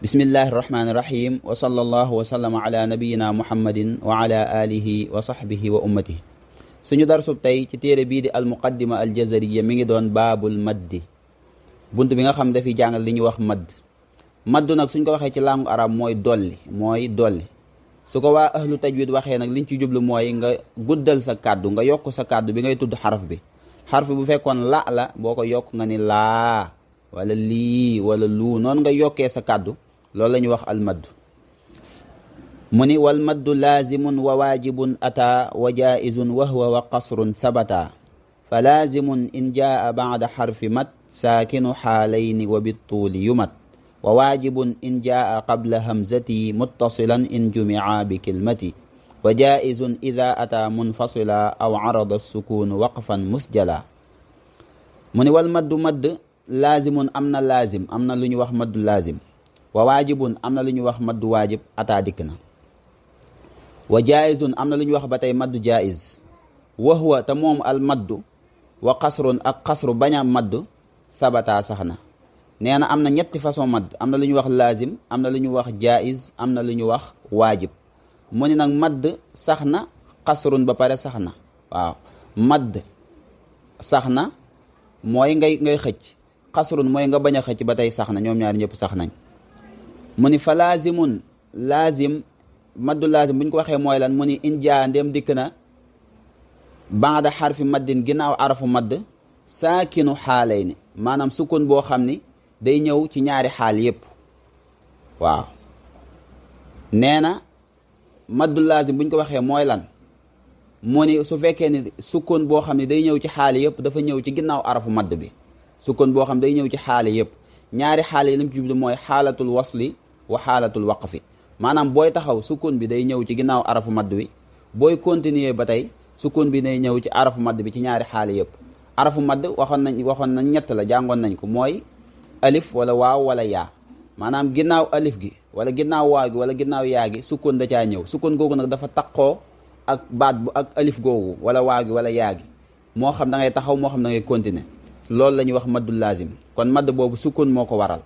bismillahi irrahmani irrahim wa sallallahu wa sallama ala nabiyina muhammadin wa ala alihi wa sahbihi wa ummatihi. suñu darsub tey ci téere bii di almuqaddima aljazariya mi ngi doon baabul maddi, bunt bi nga xam dafiy jàngal li ñuy wax maddu nag suñ ko waxee ci langue arabe mooy dolli su ko waa ahlu tajwid waxee nag liñ ci jublu mooy nga guddal sa kàddu, nga yokk sa kàddu bi ngay tudd xaraf bi bu fekkoon la boo ko yokk nga ni laa wala lii wala luu, noonu nga yokkee sa kàddu, loolu la ñuy wax almaddu. mu ni wal maddu laazimun wa waajibun ataa wa jaa'izun wa huwa wa qasrun thabata fa laazimun in jaa ba'da xarfi mad saakinu xaalayni wa bittuuli yumat wa waajibun in jaa qabla hamzati muttasilan in jumica bi kilmati wa jaa'izun ida ataa munfasila aw carada sukuunu waqfan musjala. mu ni wal maddu madd laazimun am na laazim, am na lu ñu wax maddu laazim. wa waajibun am na lu ñuy wax maddu waajib, ataa dikk na. wa jaayizun am na lu ñuy wax ba tey maddu jaayiz. wa huwa te moom al maddu wa qasrun ak qasru bañ a maddu sabata sax na. nee na am na ñetti façon madd, am na lu ñuy wax laazim, am na lu ñuy wax jaayiz, am na lu ñuy wax waajib. mu ni nag madd sax na, qasrun ba pare sax na. waaw madd sax na mooy ngay xëcc, qasrun mooy nga bañ a xëcc ba tey sax na, ñoom ñaari ñëpp sax nañ. mu ni fa laazimun laazim, maddu laazim bu ñu ko waxee mooy lan, mu ni in jaa ndem dikk na baada xarfi maddin ginnaaw arafu madd saakinu xaalayni, maanaam sukun boo xam ni day ñëw ci ñaari xaal yépp. waaw nee na maddu laazim bu ñu ko waxee mooy lan, mu ni su fekkee ni sukun boo xam ne day ñëw ci xaali yépp dafa ñëw ci ginnaaw arafu madd bi, sukun boo xam day ñëw ci xaali yépp. ñaari xaal yi lim ci jublu mooy xaalatul wasli wa xaalatul waqfi, maanaam booy taxaw sukun bi day ñëw ci ginnaaw arafu madd bi, booy continuer ba tey sukun bi day ñëw ci arafu madd bi ci ñaari xaal yëpp. arafu madd waxoon nañ ñett la, jàngoon nañ ko, mooy alif wala waaw wala yaa. maanaam ginnaaw alif gi wala ginnaaw waaw gi wala ginnaaw yaa gi sukun da caa ñëw. sukun googu nag dafa taqoo ak baat bu ak alif googu wala waaw gi wala yaa gi, moo xam da ngay taxaw moo xam da ngay continuer. loolu la ñuy wax maddul laazim. kon madd boobu sukun moo ko waral,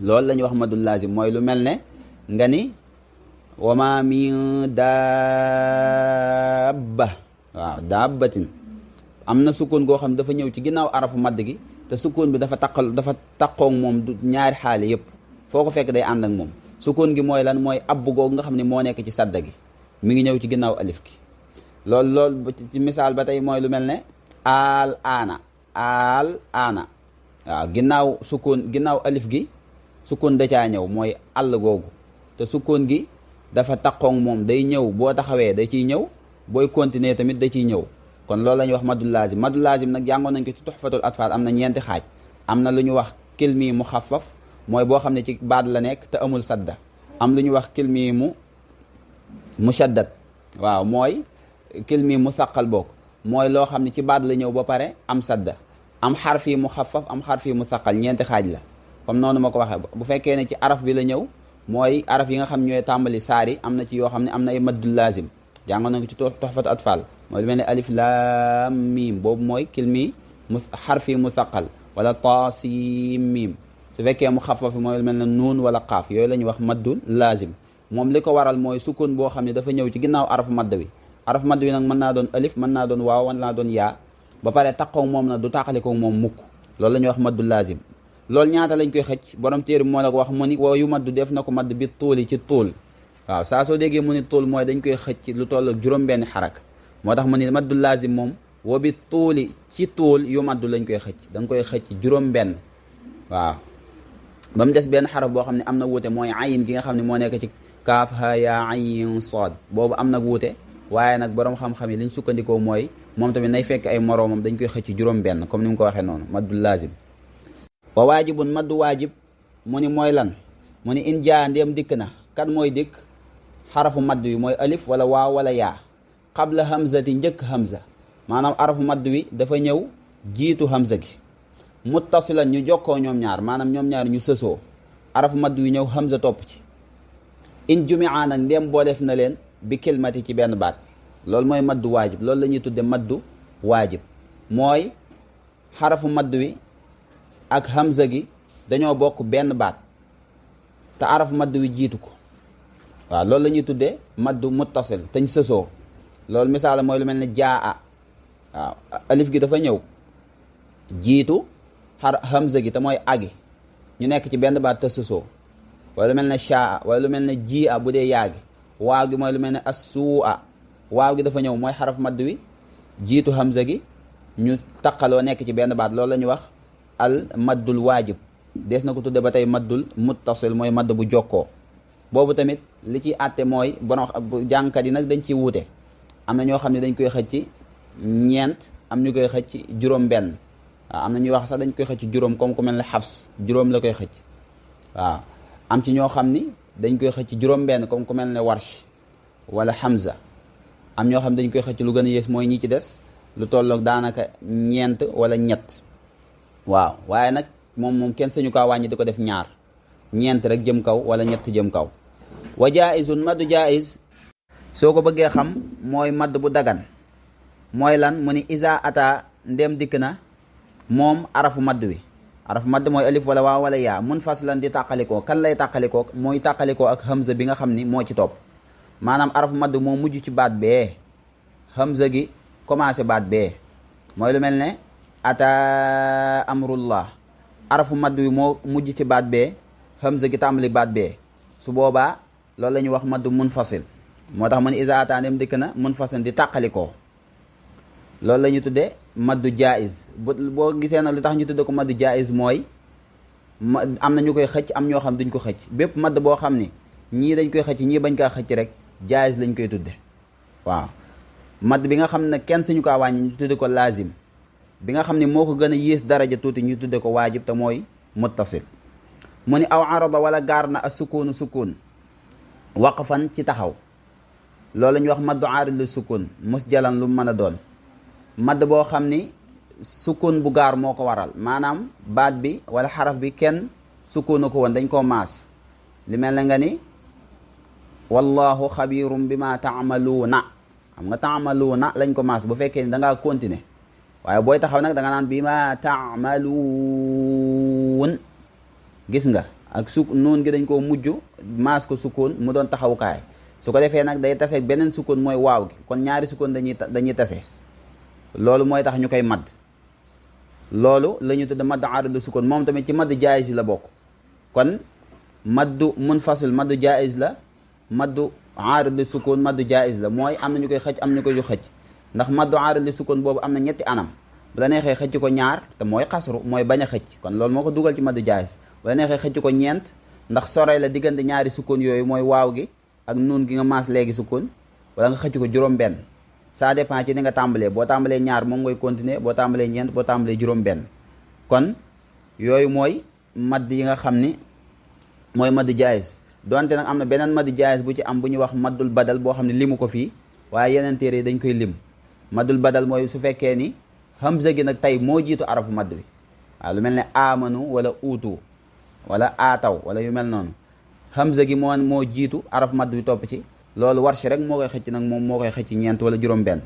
loolu la ñuy wax maddul laazim. mooy lu mel ne nga ni wa ma min dabba, waaw dabbatin, am na sukun goo xam ne dafa ñëw ci ginnaaw arafu madd gi, te sukun bi dafa taqoog moom du ñaari xaali yëpp, foo ko fekk day ànd ak moom. sukun gi mooy lan, mooy abbu googu nga xam ne moo nekk ci sadda gi, mi ngi ñëw ci ginnaaw alif gi. loolu ci misaal ba tey mooy lu mel ne al aana, waaw ginnaaw alif gi sukun da caa ñëw, mooy àll googu, te sukun gi dafa taqoog moom, day ñëw boo taxawee da ciy ñëw, booy continuer tamit da ciy ñëw. kon loolu la ñuy wax maddul laazim. maddul laazim nag jàngoon nañ ko ci tuxfatul atfal, am na ñeenti xaaj. am na lu ñu wax kilmi mu xaffaf, mooy boo xam ne ci baat la nekk te amul sadda. am lu ñu wax kilmi mu mushaddad, waaw mooy kilmi mu saqal boog, mooy loo xam ne ci baat la ñëw ba pare am sadda. am xarfi mu xaffaf, am xarfi mu saqal, ñeenti xaaj la comme noonu ma ko waxee. bu fekkee ne ci araf bi la ñëw, mooy araf yi nga xam ñooy tàmbali saari, am na ci yoo xam ne am na ay maddul laazim, jàngoon nañ ko ci tuxfatu atfal. mooy lu mel ne alif laam miim, boobu mooy kilmi mu xarfi mu saqal, wala taasim miim. su fekkee mu xaffaf mooy lu mel ne nuun wala qaaf, yooyu la ñuy wax maddul laazim. moom li ko waral mooy sukun boo xam ne dafa ñëw ci ginnaaw arafu madd bi. arafu madd bi nag mën naa doon alif, mën naa doon waaw, mën naa doon yaa, ba pare taqoog moom nag du tàqalikoo moom mukk. loolu la ñuy wax maddul laazim. loolu ñaata lañ koy xëcc, borom téere moo la ko wax, mu ni wa yu maddu def na ko madd bi tuuli ci tuul. waaw saa soo déggee mu ni tuul mooy dañ koy xëcc lu toll juróom-benn xarak. moo tax mu ni maddul laazim moom wa bi tuuli ci tuul yu maddu lañ koy xëcc, dañ koy xëcc juróom-benn. waaw ba mu des benn xaraf boo xam ne am na wuute, mooy ayin gi nga xam ne moo nekk ci kaaf ha yaa ayin saad, boobu am na wuute. waaye nag borom xam-xam yi liñ sukkandikoo mooy moom tamit nay fekk ay moroomam dañ koy xëcc juróom-benn, comme ni mu ko waxee noonu maddul laazim. wa waajibun maddu waajib, mu ni mooy lan, mu ni in jaa ndéem dikk na, kan mooy dikk xarafu madd wi mooy alif wala waaw wala yaa, qabla hamzati njëkk hamza, maanaam arafu madd wi dafa ñëw jiitu hamza gi, muttasilan ñu jokkoo ñoom ñaar, maanaam ñoom ñaar ñu sësoo, arafu madd wi ñëw hamza topp ci. in jumia nag ndéem boo def na leen bi kilmati ci benn baat, loolu mooy maddu waajib. loolu la ñuy tudde maddu waajib, mooy xarafu madd wi ak hamza gi dañoo bokk benn baat, te arafu madd wi jiitu ko. waaw loolu la ñuy tuddee maddu muttasil te ñu sësoo. loolu misaal mooy lu mel ne jaa. waaw alif gi dafa ñëw jiitu hamza gi te mooy agi ñu nekk ci benn baat te sësoo. wala lu mel ne shaa wala lu mel ne ji a bu dee yaagi. waaw gi mooy lu mel ne assuu-a waaw gi dafa ñëw mooy xaraf madd wi jiitu hamza gi ñu taqaloo nekk ci benn baat. loolu la ñuy wax al maddul waajib. des na ko tudde ba tey maddul muttasil mooy madd bu jokkoo. boobu tamit li ciy àtte mooy borom jàngkat yi nag dañ ciy wuute. am na ñoo xam ne dañ koy xëcc ñeent am ñu koy xëcc juróom benn. waaw am na ñuy wax sax dañ koy xëcc juróom comme ku mel ne xafs juróom la koy xëcc. waaw am ci ñoo xam ni dañ koy xëcc juróom benn comme ku mel ne warsh wala hamza. am ñoo xam ne dañ koy xëcc lu gën a yées mooy ñi ci des lu tolloog daanaka ñeent wala ñett. waaw waaye nag moom kenn sañu kaa wàññi di ko def ñaar ñeent rek jëm kaw wala ñett jëm kaw. wa jaizun maddu jaiz soo ko bëggee xam mooy madd bu dagan mooy lan mu ni isa ata ndem dikk na moom arafu madd wi. arafu madd mooy alif wala waaw wala yaa munfasilan di tàqalikoo. kan lay tàqalikoo mooy tàqalikoo ak hamza bi nga xam ni moo ci topp. maanaam arafu madd moo mujj ci baat bee hamza gi commencé baat bee mooy lu mel ne ata amrullah. arafu madd wi moo mujj ci baat bee hamza gi tàmbali baat bee su boobaa loolu la ñuy wax madd munfasil. moo tax man isa ata ndem dikk na munfasil di tàqalikoo. loolu la ñu tuddee maddu jaiz. boo gisee nag li tax ñu tudde ko maddu jaiz mooy am na ñu koy xëcc am ñoo xam duñ ko xëcc. bépp madd boo xam ni ñii dañ koy xëcc ñii bañ kaa xëcc rek jaiz lañ koy tudde. waaw madd bi nga xam ne kenn suñu kaa wàññi ñu tudde ko lazim. bi nga xam ne moo ko gën a yées daraja tuuti ñu tudde ko waajib te mooy muttasil. mu ni aw arada wala gaar na a sukunu sukun waqfan ci taxaw. loolu la ñuy wax maddu aarid li sukun musjalan lu mën a doon. madd boo xam ni sukun bu gaar moo ko waral maanaam baat bi wala xaraf bi kenn sukunu ko woon dañ koo maas. li mel ne nga ni wallahu xabirum bi ma taamaluuna. xam nga taamaluuna lañ ko maas bu fekkee ni da ngaa continuer. waaye booy taxaw nag da nga naan bi ma taamaluun. gis nga ak nuun gi dañ koo mujj maas ko sukun mu doon taxawukaay. su ko defee nag day tase beneen sukun mooy waaw gi kon ñaari sukun dañuy tase. loolu mooy tax ñu koy madd. loolu la ñu tudd madd aarid li sukun moom tamit ci madd jaiz la bokk. kon maddu munfasil maddu jaiz la. maddu aarid li sukun maddu jaiz la mooy am na ñu koy xëcc am ñu koy xëcc. ndax maddu aarid li sukun boobu am na ñetti anam. bu la neexee xëcc ko ñaar te mooy xasru mooy bañ a xëcc kon loolu moo ko dugal ci maddu jaiz. bu la neexee xëcc ko ñeent ndax sore la diggante ñaari sukun yooyu mooy waaw gi ak nuun gi nga maas léegi sukun. wala nga xëcc ko juróom benn. ça dépend ci ni nga tàmbalee boo tàmbalee ñaar moom ngay continuer boo tàmbalee ñeent boo tàmbalee juróom benn. kon yooyu mooy madd yi nga xam ni mooy madd jaiz. donte nag am na beneen madd jaiz bu ci am bu ñuy wax maddul badal boo xam ne limu ko fii waaye yeneen téere yi dañ koy lim. maddul badal mooy su fekkee ni hamza gi nag tey moo jiitu arafu madd bi. waaw lu mel ne amanu wala uutu wala aataw wala yu mel noonu hamza gi moo jiitu arafu madd bi topp ci. loolu warsh rek moo koy xëcc nag moom moo koy xëcc ñeent wala juróom benn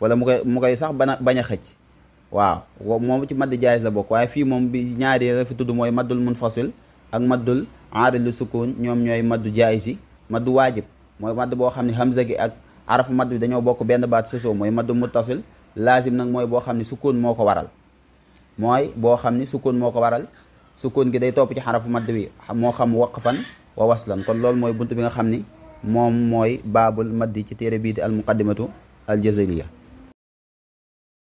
wala mu koy sax bañ a xëcc. waaw moom ci madd jaiz la bokk waaye fii moom bi ñaari la fi tudd mooy maddul munfasil ak maddul aarid li sukun ñoom ñooy maddu jaiz yi. maddu waajib mooy madd boo xam ne hamza gi ak arafu madd bi dañoo bokk benn baat sësoo mooy maddu muttasil. lazim nag mooy boo xam ne sukun moo ko waral. sukun gi day topp ci xarafu madd bi moo xam waqfan wa waslan. kon loolu mooy bunt bi nga xam ni moom mooy baabul maddi ci téere bii di al muqaddimatu al jazariya.